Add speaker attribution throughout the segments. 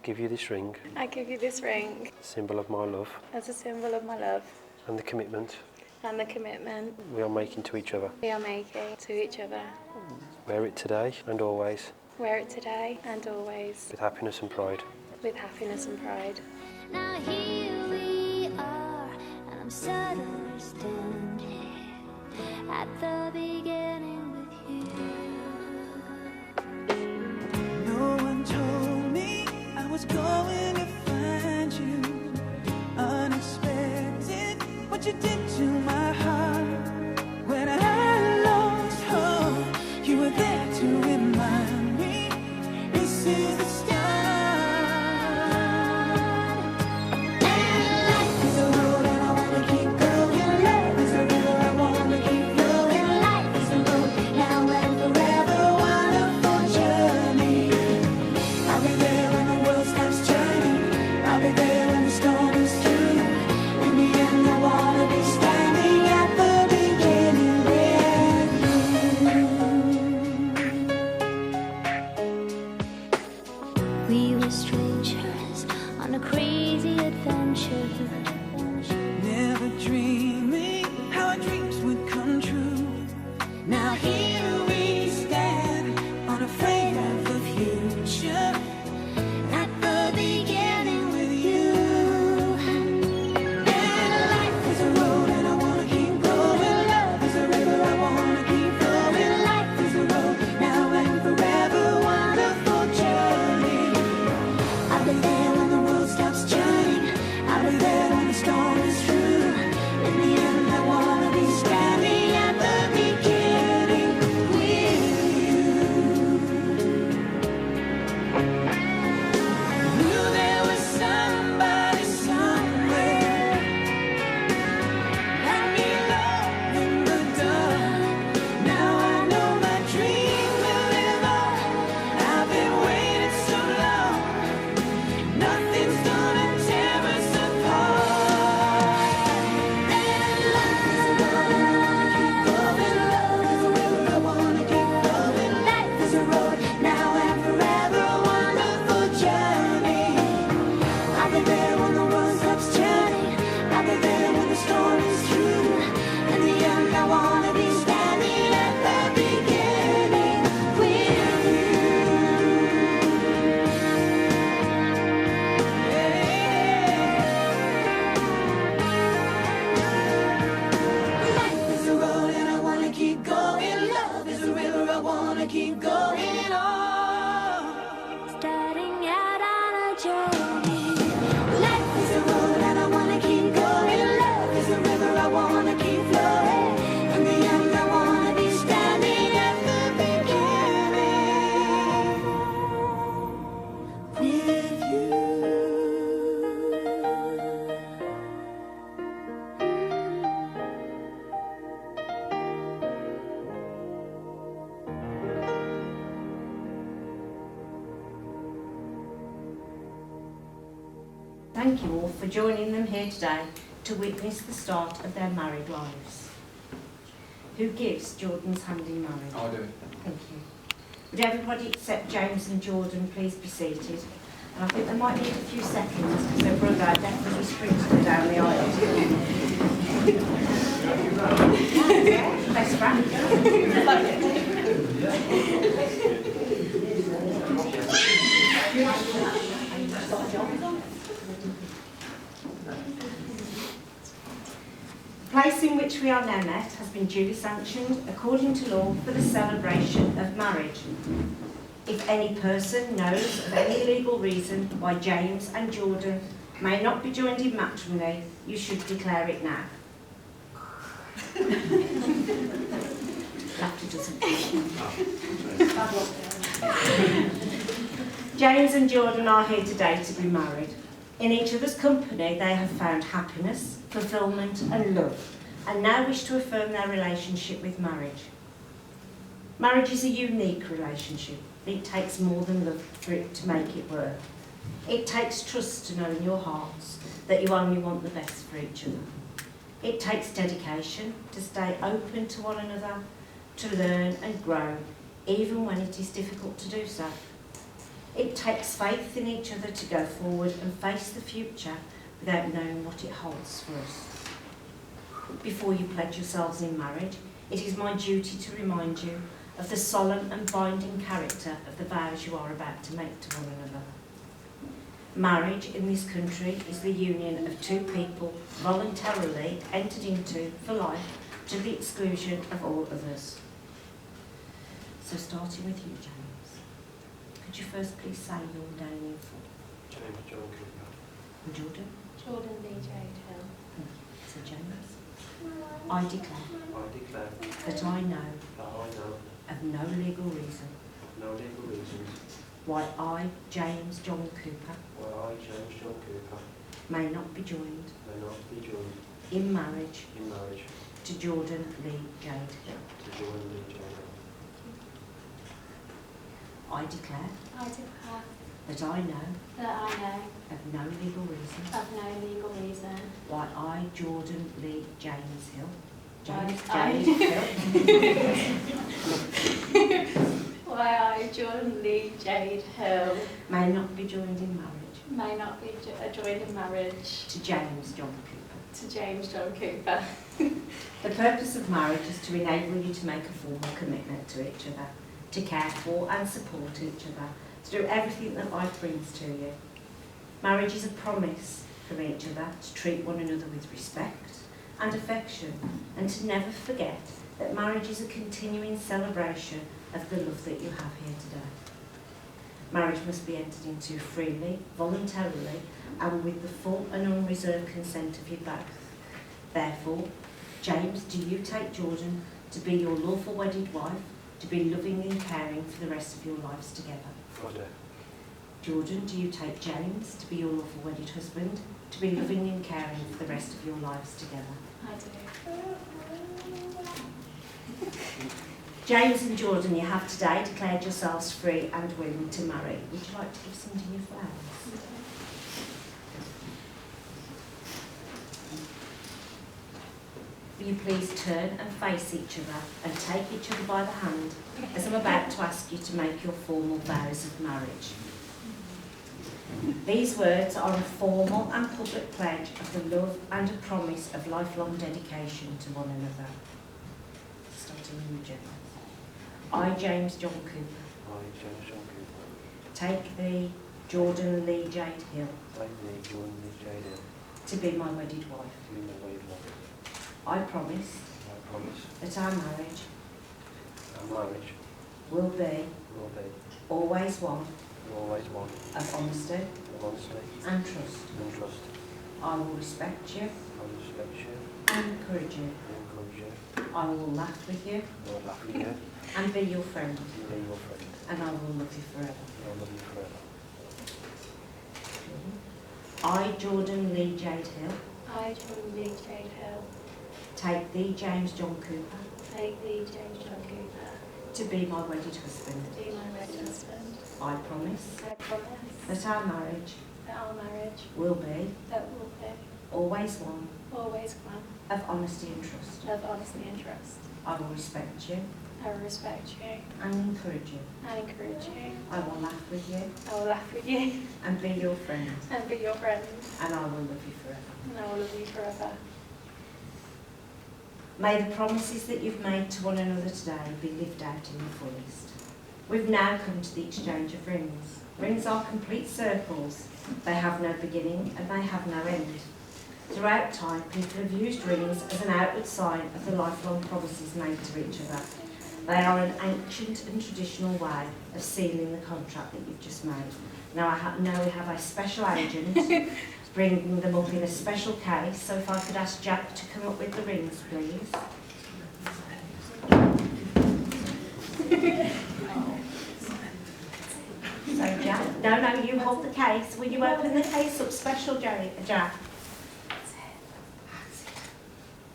Speaker 1: give you this ring.
Speaker 2: I give you this ring.
Speaker 1: Symbol of my love.
Speaker 2: As a symbol of my love.
Speaker 1: And the commitment.
Speaker 2: And the commitment.
Speaker 1: We are making to each other.
Speaker 2: We are making to each other.
Speaker 1: Wear it today and always.
Speaker 2: Wear it today and always.
Speaker 1: With happiness and pride.
Speaker 2: With happiness and pride.
Speaker 3: Now here we are, and I'm suddenly standing at the beginning with you.
Speaker 4: No one told me I was going to find you. Unexpected, what you did to my heart. When I lost hope, you were there to remind me this is the start.
Speaker 3: We were strangers on a crazy adventure.
Speaker 4: Never dreaming how our dreams would come true. Now here we stand, unafraid of the future. At the beginning with you. And life is a road and I wanna keep going. Love is a river, I wanna keep flowing. Life is a road, now and forever. Wonderful journey. I'll be there when the world stops turning. I'll be there when the storm is through. In the end, I wanna be standing at the beginning with you. Knew there was somebody somewhere. Let me love in the dark. Now I know my dream will live on. I've been waiting so long. Nothing's gonna tear us apart. And life is a road and I wanna keep going. Love is a river, I wanna keep flowing. Life is a road, now and forever. A wonderful journey. I'll be there when the world stops turning. I'll be there when the storm is through. In the end, I wanna be standing at the beginning with you. Life is a road and I wanna keep going. Love is a river, I wanna keep going on.
Speaker 3: Starting out on a journey.
Speaker 4: Life is a road and I wanna keep going. Love is a river, I wanna keep flowing. In the end, I wanna be standing at the beginning with you.
Speaker 5: Thank you all for joining them here today to witness the start of their married lives. Who gives Jordan's hand in marriage?
Speaker 6: I'll do it.
Speaker 5: Thank you. Would everybody except James and Jordan please be seated? And I think they might need a few seconds because their brother definitely sprinted down the aisle. Best friend. The place in which we are now met has been duly sanctioned according to law for the celebration of marriage. If any person knows of any legal reason why James and Jordan may not be joined in matrimony, you should declare it now. Laughter doesn't James and Jordan are here today to be married. In each other's company, they have found happiness, fulfilment and love, and now wish to affirm their relationship with marriage. Marriage is a unique relationship. It takes more than love for it to make it work. It takes trust to know in your hearts that you only want the best for each other. It takes dedication to stay open to one another, to learn and grow, even when it is difficult to do so. It takes faith in each other to go forward and face the future without knowing what it holds for us. Before you pledge yourselves in marriage, it is my duty to remind you of the solemn and binding character of the vows you are about to make to one another. Marriage in this country is the union of two people voluntarily entered into for life to the exclusion of all others. So starting with you, James, could you first please say your name in full?
Speaker 1: James John Cooper.
Speaker 5: And Jordan?
Speaker 2: Jordan Lee Jade Hill.
Speaker 5: So James, I declare
Speaker 1: I declare
Speaker 5: that I know
Speaker 1: that I know
Speaker 5: of no legal reason
Speaker 1: of no legal reasons
Speaker 5: why I, James John Cooper,
Speaker 1: why I, James John Cooper,
Speaker 5: may not be joined
Speaker 1: may not be joined
Speaker 5: in marriage
Speaker 1: in marriage
Speaker 5: to Jordan Lee Jade Hill.
Speaker 1: to Jordan Lee Jade Hill.
Speaker 5: I declare
Speaker 2: I declare
Speaker 5: that I know
Speaker 2: that I know
Speaker 5: of no legal reason
Speaker 2: of no legal reason
Speaker 5: why I, Jordan Lee James Hill, James
Speaker 2: I-
Speaker 5: James Hill,
Speaker 2: why I, Jordan Lee Jade Hill,
Speaker 5: may not be joined in marriage
Speaker 2: may not be joined in marriage
Speaker 5: to James John Cooper.
Speaker 2: to James John Cooper.
Speaker 5: The purpose of marriage is to enable you to make a formal commitment to each other, to care for and support each other, to do everything that life brings to you. Marriage is a promise from each other to treat one another with respect and affection, and to never forget that marriage is a continuing celebration of the love that you have here today. Marriage must be entered into freely, voluntarily, and with the full and unreserved consent of you both. Therefore, James, do you take Jordan to be your lawful wedded wife, to be loving and caring for the rest of your lives together?
Speaker 1: I do.
Speaker 5: Jordan, do you take James to be your lawful wedded husband, to be loving and caring for the rest of your lives together?
Speaker 2: I do.
Speaker 5: James and Jordan, you have today declared yourselves free and willing to marry. Would you like to give some to your flowers? Will you please turn and face each other and take each other by the hand as I'm about to ask you to make your formal vows of marriage. These words are a formal and public pledge of the love and a promise of lifelong dedication to one another. Starting with James. I, James John Cooper,
Speaker 1: I, James John Cooper,
Speaker 5: take thee, Jordan Lee Jade Hill,
Speaker 1: take thee, Jordan Lee Jade Hill,
Speaker 5: to be my wedded wife.
Speaker 1: to be my wedded wife.
Speaker 5: I promise
Speaker 1: I promise
Speaker 5: that our marriage
Speaker 1: our marriage
Speaker 5: will be
Speaker 1: will be
Speaker 5: always one
Speaker 1: always one
Speaker 5: of honesty
Speaker 1: of honesty
Speaker 5: and trust.
Speaker 1: and trust.
Speaker 5: I will respect you
Speaker 1: I will respect you
Speaker 5: and encourage you.
Speaker 1: and encourage you.
Speaker 5: I will laugh with you
Speaker 1: I will laugh with you
Speaker 5: and be your friend,
Speaker 1: and be your friend.
Speaker 5: and I will love you forever.
Speaker 1: I will love you forever.
Speaker 5: I, Jordan Lee Jade Hill,
Speaker 2: I, Jordan Lee Jade Hill,
Speaker 5: take thee, James John Cooper,
Speaker 2: take thee, James John Cooper,
Speaker 5: to be my wedded husband.
Speaker 2: to be my wedded husband.
Speaker 5: I promise
Speaker 2: I promise
Speaker 5: that our marriage
Speaker 2: that our marriage
Speaker 5: will be
Speaker 2: that will be
Speaker 5: always one
Speaker 2: always one
Speaker 5: of honesty and trust.
Speaker 2: of honesty and trust.
Speaker 5: I will respect you
Speaker 2: I will respect you
Speaker 5: and encourage you.
Speaker 2: and encourage you.
Speaker 5: I will laugh with you
Speaker 2: I will laugh with you
Speaker 5: and be your friend,
Speaker 2: and be your friend,
Speaker 5: and I will love you forever.
Speaker 2: and I will love you forever.
Speaker 5: May the promises that you've made to one another today be lived out in the fullest. We've now come to the exchange of rings. Rings are complete circles. They have no beginning and they have no end. Throughout time, people have used rings as an outward sign of the lifelong promises made to each other. They are an ancient and traditional way of sealing the contract that you've just made. Now know we have a special agent bringing them up in a special case, so if I could ask Jack to come up with the rings, please. So Jack, no, you hold the case. Will you open the case up, special Jack?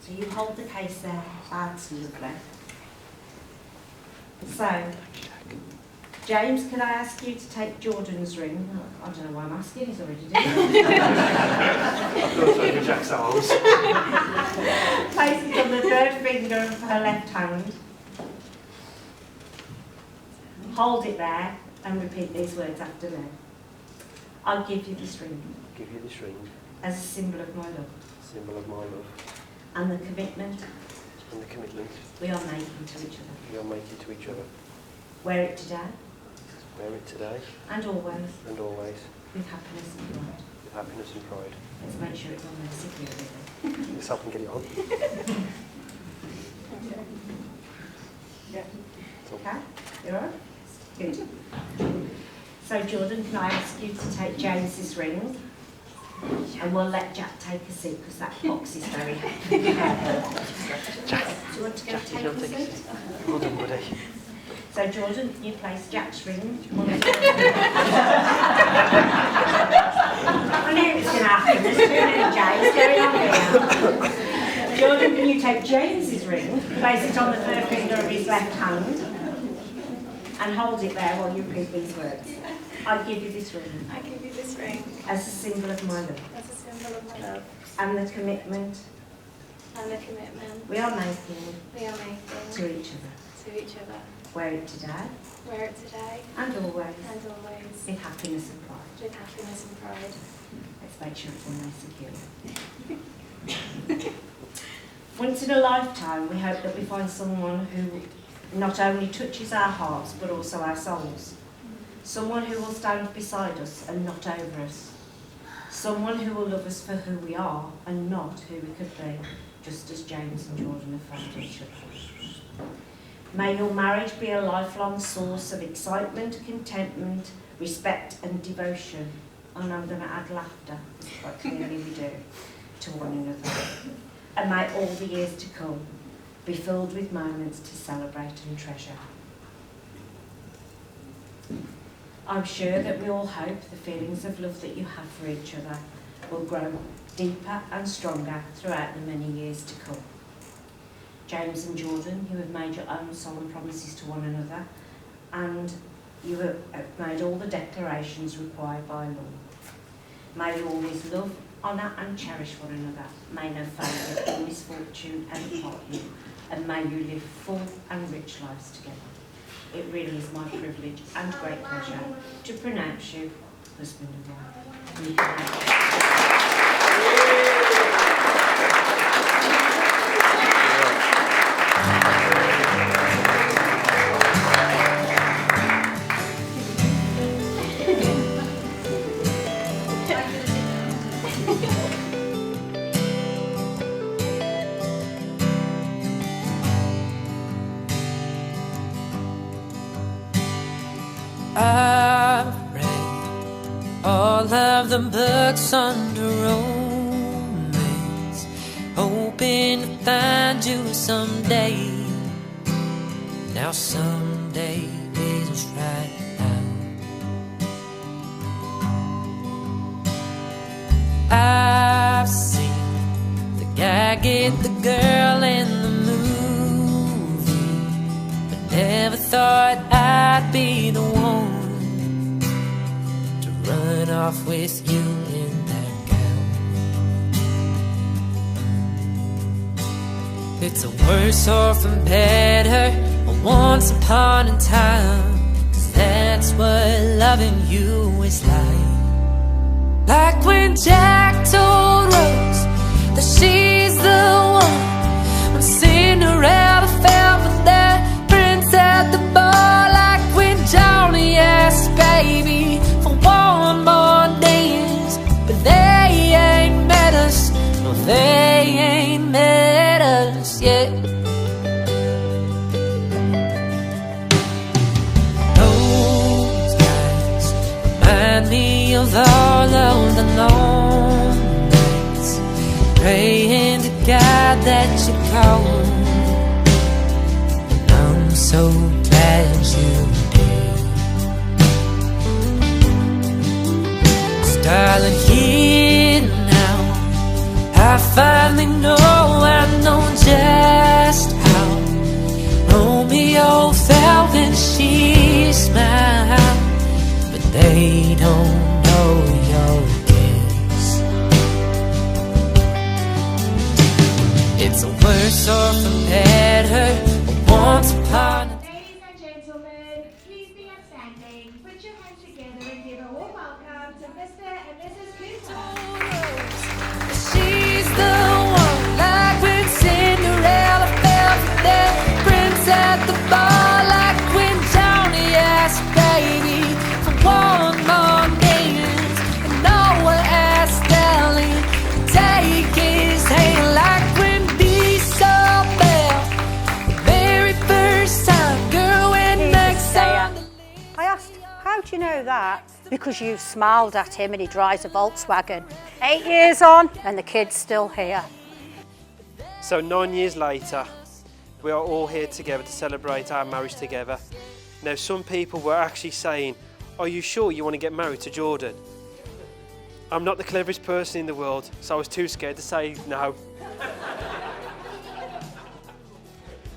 Speaker 5: So you hold the case there. That's lovely. So, James, can I ask you to take Jordan's ring? I don't know why I'm asking, he's already done it.
Speaker 1: I've got Jack's arms.
Speaker 5: Place it on the third finger of her left hand. Hold it there and repeat these words after me. I give you this ring
Speaker 1: Give you this ring,
Speaker 5: as a symbol of my love
Speaker 1: symbol of my love,
Speaker 5: and the commitment
Speaker 1: and the commitment
Speaker 5: we are making to each other.
Speaker 1: we are making to each other.
Speaker 5: Wear it today
Speaker 1: Wear it today
Speaker 5: and always
Speaker 1: and always
Speaker 5: with happiness and pride.
Speaker 1: with happiness and pride.
Speaker 5: Let's make sure it's on there securely.
Speaker 1: Let's help and get it on. So,
Speaker 5: Okay? You all right? Good. So Jordan, can I ask you to take James's ring? And we'll let Jack take a seat because that box is very heavy. Do you want to go
Speaker 1: Jack,
Speaker 5: take
Speaker 1: you
Speaker 5: a
Speaker 1: don't take a
Speaker 5: seat?
Speaker 1: seat. Well done, buddy.
Speaker 5: So Jordan, can you place Jack's ring on the I knew it was going to happen. There's too many James going on here. Jordan, can you take James's ring, place it on the third finger of his left hand, and hold it there while you repeat these words. I give you this ring
Speaker 2: I give you this ring
Speaker 5: as a symbol of my love
Speaker 2: as a symbol of my love
Speaker 5: and the commitment
Speaker 2: and the commitment
Speaker 5: we are making
Speaker 2: we are making
Speaker 5: to each other.
Speaker 2: to each other.
Speaker 5: Wear it today
Speaker 2: Wear it today
Speaker 5: and always
Speaker 2: and always
Speaker 5: with happiness and pride.
Speaker 2: with happiness and pride.
Speaker 5: Let's make sure it's in there secure. Once in a lifetime, we hope that we find someone who not only touches our hearts but also our souls. Someone who will stand beside us and not over us. Someone who will love us for who we are and not who we could be, just as James and Jordan have found each other. May your marriage be a lifelong source of excitement, contentment, respect and devotion. And I'm going to add laughter, because quite clearly we do, to one another. And may all the years to come be filled with moments to celebrate and treasure. I'm sure that we all hope the feelings of love that you have for each other will grow deeper and stronger throughout the many years to come. James and Jordan, you have made your own solemn promises to one another, and you have made all the declarations required by law. May you always love, honour and cherish one another. May no failure or misfortune ever part you, and may you live full and rich lives together. It really is my privilege and great pleasure to pronounce you husband and wife.
Speaker 4: I've read all of the books under romance, hoping to find you someday. Now someday is right now. I've seen the guy get the girl in the movie, but never thought I'd be the one to run off with you in that gown. It's a worse off and better, a once upon a time, 'cause that's what loving you is like. Like when Jack told Rose that she's the one, when Cinderella fell for that prince at the bar. Like when Johnny asked baby for one more dance, but they ain't met us, no they ain't met us yet. Those guys remind me of all of the long nights, praying to God that you call. And I'm so glad you did. 'Cause darling, here now, I finally know, I know just how Romeo felt when she smiled, but they don't know your kiss. It's a worse off and better, once upon a
Speaker 6: Ladies and gentlemen, please be welcome to Mr. and Mrs. Cooper.
Speaker 4: She's the one, like when Cinderella fell for that prince at the bar, like when Johnny asked baby for one more dance, and Noah asked Ellie to take his hand, like when Dee saw Belle the very first time, girl, when Max on the
Speaker 7: I asked, how do you know that? Because you smiled at him and he drives a Volkswagen. 8 years on and the kid's still here.
Speaker 1: So 9 years later, we are all here together to celebrate our marriage together. Now, some people were actually saying, are you sure you want to get married to Jordan? I'm not the cleverest person in the world, so I was too scared to say no.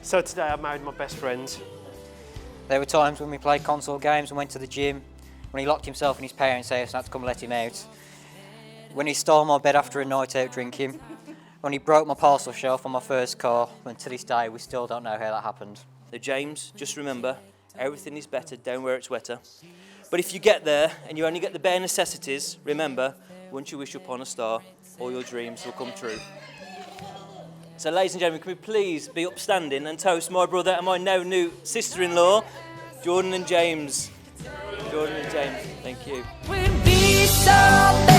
Speaker 1: So today I married my best friend.
Speaker 8: There were times when we played console games and went to the gym, when he locked himself in his parents' house and had to come let him out, when he stole my bed after a night out drinking, when he broke my parcel shelf on my first car, and to this day we still don't know how that happened.
Speaker 9: Now, James, just remember, everything is better down where it's wetter. But if you get there and you only get the bare necessities, remember, once you wish upon a star, all your dreams will come true. So, ladies and gentlemen, can we please be upstanding and toast my brother and my now new sister-in-law, Jordan and James. Jordan and James, thank you.
Speaker 4: when Dee saw Belle